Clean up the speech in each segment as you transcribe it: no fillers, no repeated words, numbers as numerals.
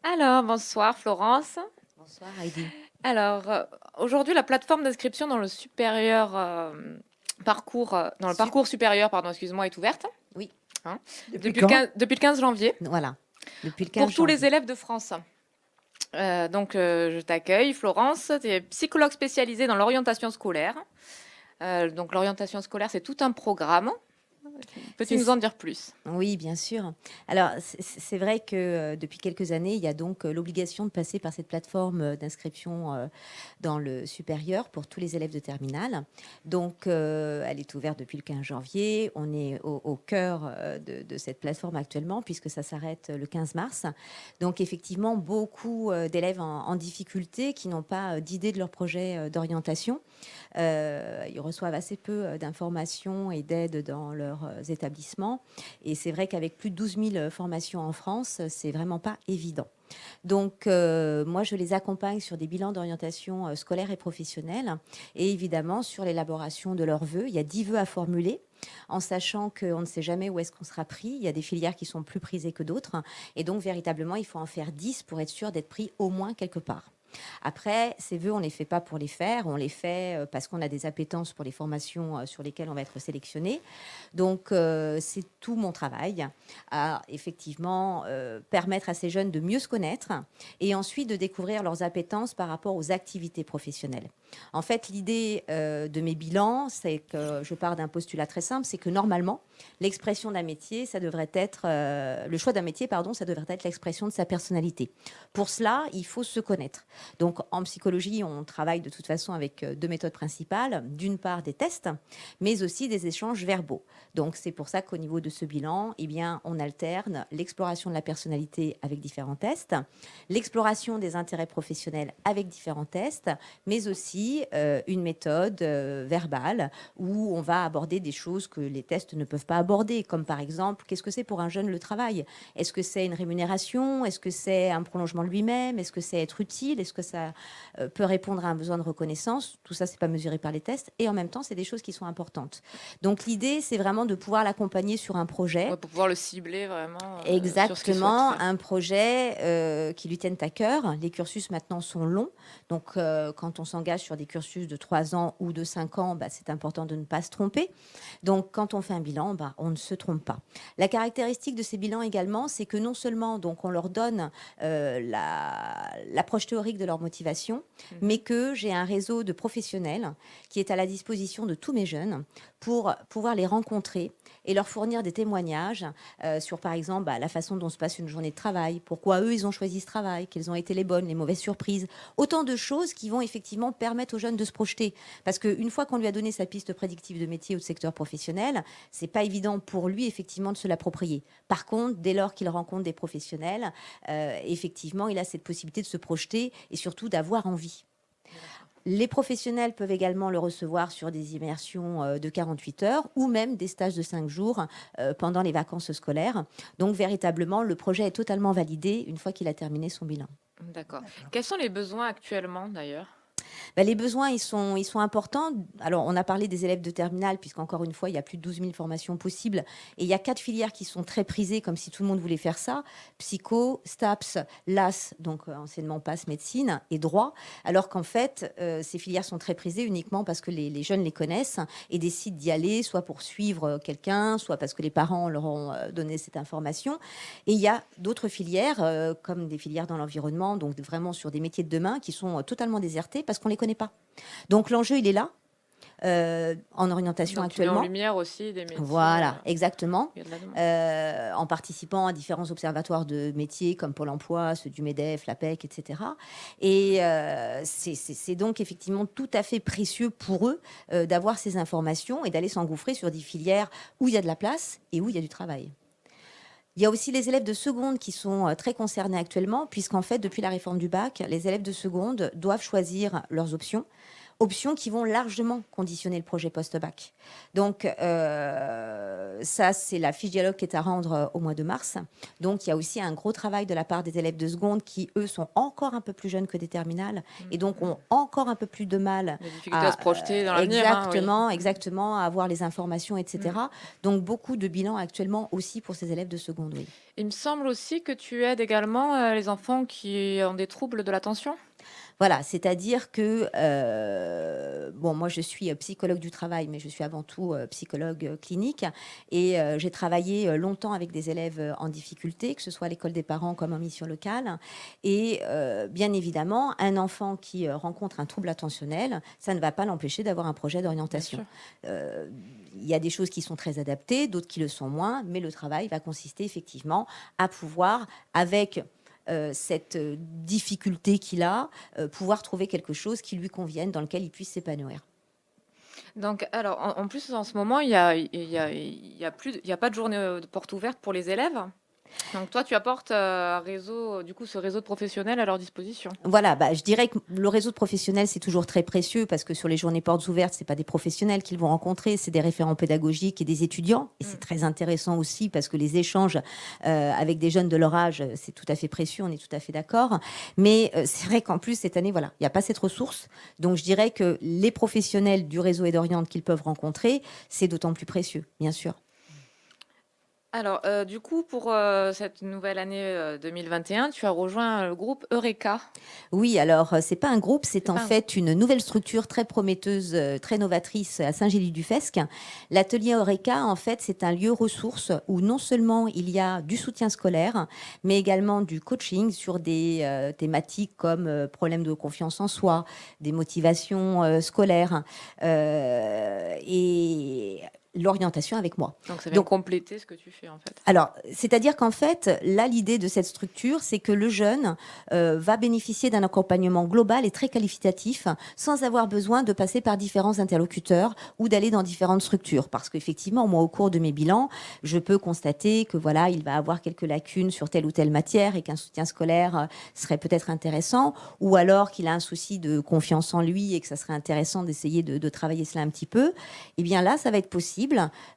Alors, bonsoir Florence. Bonsoir Heidi. Alors, aujourd'hui, la plateforme d'inscription dans le supérieur dans le Sup- parcours supérieur, pardon, excuse-moi, est ouverte, Oui, hein, Depuis quand? depuis le 15 janvier voilà, depuis le 15 pour tous les janvier. élèves de France. Je t'accueille, Florence. Tu es psychologue spécialisée dans l'orientation scolaire. Donc, l'orientation scolaire, c'est tout un programme. Peux-tu nous C'est en dire plus? Oui, bien sûr. Alors, c'est vrai que depuis quelques années, il y a donc l'obligation de passer par cette plateforme d'inscription dans le supérieur pour tous les élèves de terminale. Donc, elle est ouverte depuis le 15 janvier. On est au cœur de cette plateforme actuellement, puisque ça s'arrête le 15 mars. Donc, effectivement, beaucoup d'élèves en difficulté qui n'ont pas d'idée de leur projet d'orientation. Ils reçoivent assez peu d'informations et d'aide dans leurs établissements. Et c'est vrai qu'avec plus de 12 000 formations en France, c'est vraiment pas évident. Donc, moi, je les accompagne sur des bilans d'orientation scolaire et professionnelle et évidemment sur l'élaboration de leurs vœux. Il y a 10 vœux à formuler en sachant qu'on ne sait jamais où est-ce qu'on sera pris. Il y a des filières qui sont plus prisées que d'autres. Et donc, véritablement, il faut en faire 10 pour être sûr d'être pris au moins quelque part. Après, ces vœux, on ne les fait pas pour les faire, on les fait parce qu'on a des appétences pour les formations sur lesquelles on va être sélectionné. Donc, c'est tout mon travail à effectivement permettre à ces jeunes de mieux se connaître et ensuite de découvrir leurs appétences par rapport aux activités professionnelles. En fait, l'idée de mes bilans, c'est que je pars d'un postulat très simple, c'est que normalement, l'expression d'un métier, ça devrait être le choix d'un métier, pardon, ça devrait être l'expression de sa personnalité. Pour cela, il faut se connaître. Donc, en psychologie, on travaille de toute façon avec deux méthodes principales. D'une part, des tests, mais aussi des échanges verbaux. Donc, c'est pour ça qu'au niveau de ce bilan, eh bien, on alterne l'exploration de la personnalité avec différents tests, l'exploration des intérêts professionnels avec différents tests, mais aussi une méthode verbale où on va aborder des choses que les tests ne peuvent pas aborder, comme par exemple, qu'est-ce que c'est pour un jeune le travail? Est-ce que c'est une rémunération? Est-ce que c'est un prolongement de lui-même? Est-ce que c'est être utile? Est-ce que ça peut répondre à un besoin de reconnaissance? Tout ça, c'est pas mesuré par les tests. Et en même temps, c'est des choses qui sont importantes. Donc, l'idée, c'est vraiment de pouvoir l'accompagner sur un projet. Ouais, pour pouvoir le cibler vraiment sur ce qu'il souhaite Exactement, faire. un projet qui lui tienne à cœur. Les cursus maintenant sont longs, donc quand on s'engage sur des cursus de 3 ans ou de 5 ans, bah, c'est important de ne pas se tromper. Donc quand on fait un bilan, bah, on ne se trompe pas. La caractéristique de ces bilans également, c'est que non seulement donc, on leur donne l'approche théorique de leur motivation, mais que j'ai un réseau de professionnels qui est à la disposition de tous mes jeunes pour pouvoir les rencontrer et leur fournir des témoignages sur, par exemple, bah, la façon dont se passe une journée de travail, pourquoi eux, ils ont choisi ce travail, quelles ont été les bonnes, les mauvaises surprises. Autant de choses qui vont effectivement permettre aux jeunes de se projeter. Parce qu'une fois qu'on lui a donné sa piste prédictive de métier ou de secteur professionnel, c'est pas évident pour lui, effectivement, de se l'approprier. Par contre, dès lors qu'il rencontre des professionnels, effectivement, il a cette possibilité de se projeter et surtout d'avoir envie. Les professionnels peuvent également le recevoir sur des immersions de 48 heures ou même des stages de 5 jours pendant les vacances scolaires. Donc, véritablement, le projet est totalement validé une fois qu'il a terminé son bilan. D'accord. Quels sont les besoins actuellement d'ailleurs? Ben, les besoins, ils sont importants. Alors, on a parlé des élèves de terminale, puisqu'encore une fois, il y a plus de 12 000 formations possibles. Et il y a 4 filières qui sont très prisées, comme si tout le monde voulait faire ça. Psycho, STAPS, LAS, donc enseignement passe médecine, et droit. Alors qu'en fait, ces filières sont très prisées uniquement parce que les jeunes les connaissent et décident d'y aller, soit pour suivre quelqu'un, soit parce que les parents leur ont donné cette information. Et il y a d'autres filières, comme des filières dans l'environnement, donc vraiment sur des métiers de demain, qui sont totalement désertées parce qu'on ne les connaît pas. Donc l'enjeu, il est là, en orientation Donc tu mets en actuellement. lumière aussi des métiers Voilà, exactement. où il y a de la demande. En participant à différents observatoires de métiers comme Pôle emploi, ceux du MEDEF, l'APEC, etc. Et c'est donc effectivement tout à fait précieux pour eux d'avoir ces informations et d'aller s'engouffrer sur des filières où il y a de la place et où il y a du travail. Il y a aussi les élèves de seconde qui sont très concernés actuellement, puisqu'en fait, depuis la réforme du bac, les élèves de seconde doivent choisir leurs options options qui vont largement conditionner le projet post-bac. Donc, ça, c'est la fiche dialogue qui est à rendre au mois de mars. Donc, il y a aussi un gros travail de la part des élèves de seconde qui, eux, sont encore un peu plus jeunes que des terminales et donc ont encore un peu plus de mal Les difficultés à se projeter dans l'avenir. exactement, à avoir les informations, etc. Donc, beaucoup de bilans actuellement aussi pour ces élèves de seconde, oui. Il me semble aussi que tu aides également les enfants qui ont des troubles de l'attention. Voilà, c'est-à-dire que, bon, moi je suis psychologue du travail, mais je suis avant tout psychologue clinique. Et j'ai travaillé longtemps avec des élèves en difficulté, que ce soit à l'école des parents comme en mission locale. Et bien évidemment, un enfant qui rencontre un trouble attentionnel, ça ne va pas l'empêcher d'avoir un projet d'orientation. Il y a des choses qui sont très adaptées, d'autres qui le sont moins, mais le travail va consister effectivement à pouvoir, avec cette difficulté qu'il a, pouvoir trouver quelque chose qui lui convienne, dans lequel il puisse s'épanouir. Donc, alors, en plus, en ce moment, il y a pas de journée de porte ouverte pour les élèves. Donc, toi, tu apportes un réseau, du coup, ce réseau de professionnels à leur disposition. Voilà, je dirais que le réseau de professionnels, c'est toujours très précieux parce que sur les journées portes ouvertes, c'est pas des professionnels qu'ils vont rencontrer, c'est des référents pédagogiques et des étudiants. Et c'est très intéressant aussi parce que les échanges avec des jeunes de leur âge, c'est tout à fait précieux, on est tout à fait d'accord. Mais c'est vrai qu'en plus, cette année, voilà, il n'y a pas cette ressource. Donc, je dirais que les professionnels du réseau Aide-Oriente qu'ils peuvent rencontrer, c'est d'autant plus précieux, bien sûr. Alors, du coup, pour cette nouvelle année 2021, tu as rejoint le groupe Eureka. Oui, alors c'est pas un groupe, c'est en fait une nouvelle structure très prometteuse, très novatrice à Saint-Gély-du-Fesque. L'atelier Eureka, en fait, c'est un lieu ressource où non seulement il y a du soutien scolaire, mais également du coaching sur des thématiques comme problèmes de confiance en soi, des motivations scolaires et l'orientation avec moi. Donc, ça vient compléter ce que tu fais, en fait. Alors, c'est-à-dire qu'en fait, là, l'idée de cette structure, c'est que le jeune va bénéficier d'un accompagnement global et très qualificatif, sans avoir besoin de passer par différents interlocuteurs ou d'aller dans différentes structures. Parce qu'effectivement, moi, au cours de mes bilans, je peux constater que voilà, il va avoir quelques lacunes sur telle ou telle matière et qu'un soutien scolaire serait peut-être intéressant, ou alors qu'il a un souci de confiance en lui et que ça serait intéressant d'essayer de travailler cela un petit peu. Eh bien là, ça va être possible,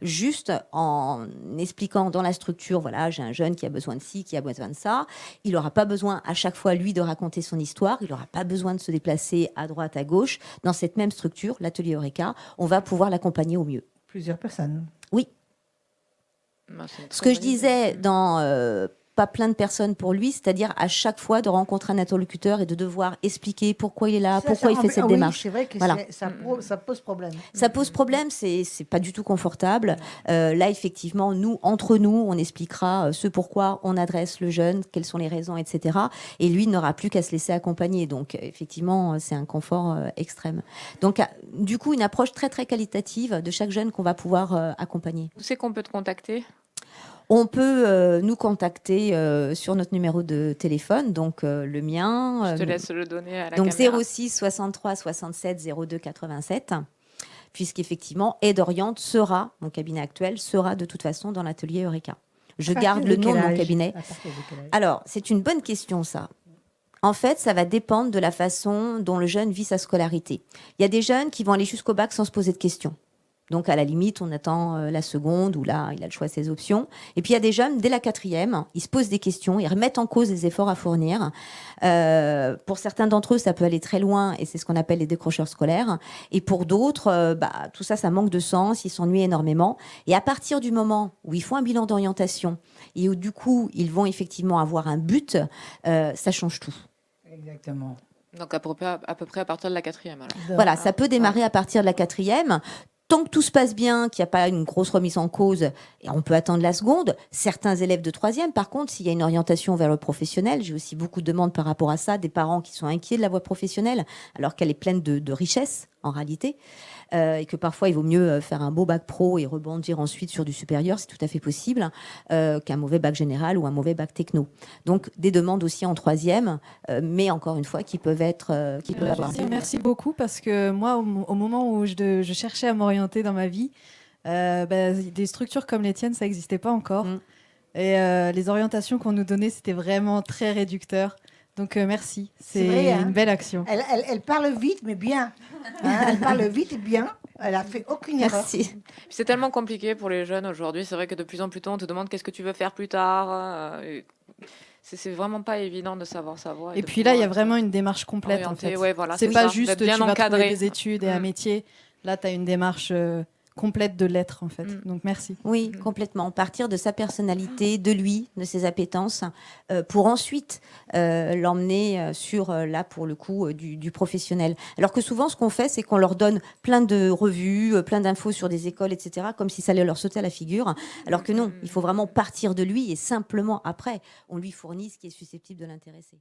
juste en expliquant dans la structure, voilà, j'ai un jeune qui a besoin de ci, qui a besoin de ça. Il n'aura pas besoin à chaque fois, lui, de raconter son histoire. Il n'aura pas besoin de se déplacer à droite, à gauche. Dans cette même structure, l'atelier Eureka, on va pouvoir l'accompagner au mieux. Plusieurs personnes. Oui. Ce que je disais dans pas plein de personnes pour lui, c'est-à-dire à chaque fois de rencontrer un interlocuteur et de devoir expliquer pourquoi il est là, pourquoi il fait cette démarche. C'est vrai que voilà. Ça pose problème. Ça pose problème, c'est pas du tout confortable. Là, effectivement, nous, entre nous, on expliquera ce pourquoi on adresse le jeune, quelles sont les raisons, etc. Et lui, il n'aura plus qu'à se laisser accompagner. Donc, effectivement, c'est un confort extrême. Donc, du coup, une approche très, très qualitative de chaque jeune qu'on va pouvoir accompagner. Où c'est qu'on peut te contacter ? On peut nous contacter sur notre numéro de téléphone, donc le mien. Je te laisse le donner à la donc caméra. 06 63 67 02 87. Puisqu'effectivement, Aide-Oriente sera, mon cabinet actuel, sera de toute façon dans l'atelier Eureka. Je garde le nom de mon cabinet. Alors, c'est une bonne question, ça. En fait, ça va dépendre de la façon dont le jeune vit sa scolarité. Il y a des jeunes qui vont aller jusqu'au bac sans se poser de questions. Donc, à la limite, on attend la seconde où là, il a le choix de ses options. Et puis, il y a des jeunes, dès la quatrième, ils se posent des questions, ils remettent en cause les efforts à fournir. Pour certains d'entre eux, ça peut aller très loin et c'est ce qu'on appelle les décrocheurs scolaires. Et pour d'autres, tout ça, ça manque de sens, ils s'ennuient énormément. Et à partir du moment où ils font un bilan d'orientation et où, du coup, ils vont effectivement avoir un but, ça change tout. Exactement. Donc, à peu près à partir de la quatrième. Alors. Voilà, ça peut démarrer à partir de la quatrième. Tant que tout se passe bien, qu'il n'y a pas une grosse remise en cause, et on peut attendre la seconde. Certains élèves de troisième, par contre, s'il y a une orientation vers le professionnel, j'ai aussi beaucoup de demandes par rapport à ça, des parents qui sont inquiets de la voie professionnelle, alors qu'elle est pleine de richesses, en réalité, et que parfois, il vaut mieux faire un beau bac pro et rebondir ensuite sur du supérieur, c'est tout à fait possible, qu'un mauvais bac général ou un mauvais bac techno. Donc, des demandes aussi en troisième, mais encore une fois, qui peuvent être... Merci beaucoup, parce que moi, au moment où je cherchais à m'orienter dans ma vie, des structures comme les tiennes, ça n'existait pas encore. Et les orientations qu'on nous donnait, c'était vraiment très réducteur. Donc merci, C'est c'est vrai, hein. une belle action. Elle parle vite, mais bien. Hein, elle parle vite et bien. Elle a fait aucune erreur. Merci. Puis c'est tellement compliqué pour les jeunes aujourd'hui. C'est vrai que de plus en plus tôt, on te demande qu'est-ce que tu veux faire plus tard. Et c'est vraiment pas évident de savoir sa voie. Et de puis là, il y a pouvoir vraiment être une démarche complète en orienté. fait. Ouais, voilà, C'est c'est pas ça, juste d'être tu bien vas trouver encadré. des études et un Mm. métier. Là, tu as une démarche complète de l'être en fait. Mm. Donc merci. Oui, Mhm. complètement. Partir de sa personnalité, de lui, de ses appétences, pour ensuite l'emmener sur, là, pour le coup, du professionnel. Alors que souvent, ce qu'on fait, c'est qu'on leur donne plein de revues, plein d'infos sur des écoles, etc., comme si ça allait leur sauter à la figure. Alors que non, il faut vraiment partir de lui et simplement après, on lui fournit ce qui est susceptible de l'intéresser.